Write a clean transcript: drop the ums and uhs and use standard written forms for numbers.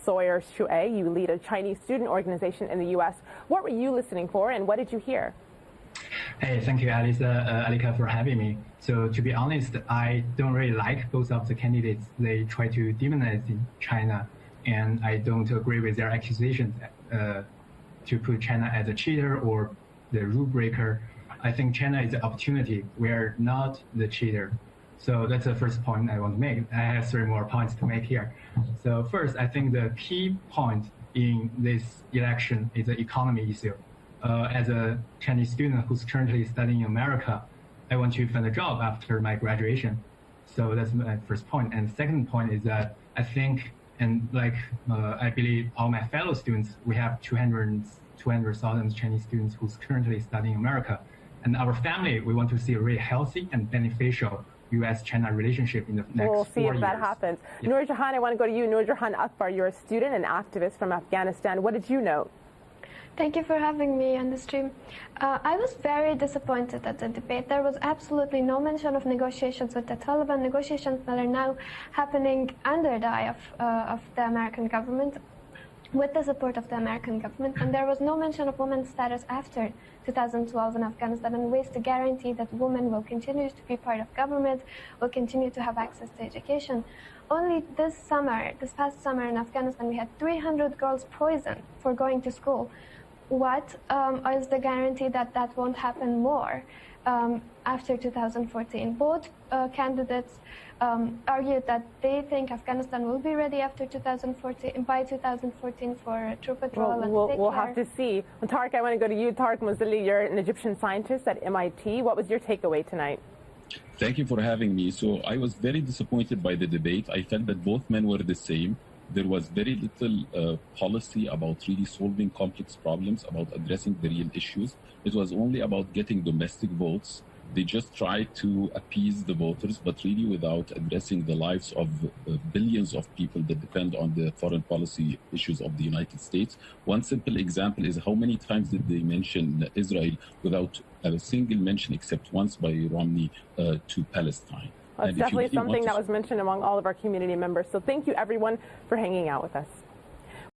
Sawyer Shuai. You lead a Chinese student organization in the U.S. What were you listening for, and what did you hear? Hey, thank you, Alika, for having me. So to be honest, I don't really like both of the candidates. They try to demonize China, and I don't agree with their accusations to put China as a cheater or the rule breaker. I think China is the opportunity. We're not the cheater. So that's the first point I want to make. I have 3 more points to make here. So first, I think the key point in this election is the economy issue. As a Chinese student who's currently studying in America, I want to find a job after my graduation. So that's my first point. And the second point is that I think, and I believe all my fellow students, we have 200,000 Chinese students who's currently studying in America. And our family, we want to see a really healthy and beneficial U.S.-China relationship in the next 4 years. We'll see if that happens. Yeah. Noor Jahan, I want to go to you. Noor Jahan Akbar, you're a student and activist from Afghanistan. What did you note? Thank you for having me on the stream. I was very disappointed at the debate. There was absolutely no mention of negotiations with the Taliban, negotiations that are now happening under the eye of the American government, with the support of the American government, and there was no mention of women's status after 2012 in Afghanistan, and ways to guarantee that women will continue to be part of government, will continue to have access to education. Only this past summer in Afghanistan, we had 300 girls poisoned for going to school. What is the guarantee that that won't happen more after 2014? Both candidates argued that they think Afghanistan will be ready after 2014, by 2014 for troop withdrawal. We'll have to see. Well, Tarek, I want to go to you. Tarek Muzili, you're an Egyptian scientist at MIT. What was your takeaway tonight? Thank you for having me. So I was very disappointed by the debate. I felt that both men were the same. There was very little policy about really solving complex problems, about addressing the real issues. It was only about getting domestic votes. They just tried to appease the voters, but really without addressing the lives of billions of people that depend on the foreign policy issues of the United States. One simple example is how many times did they mention Israel without a single mention, except once by Romney, to Palestine. Well, it's definitely something that was mentioned among all of our community members. So thank you, everyone, for hanging out with us.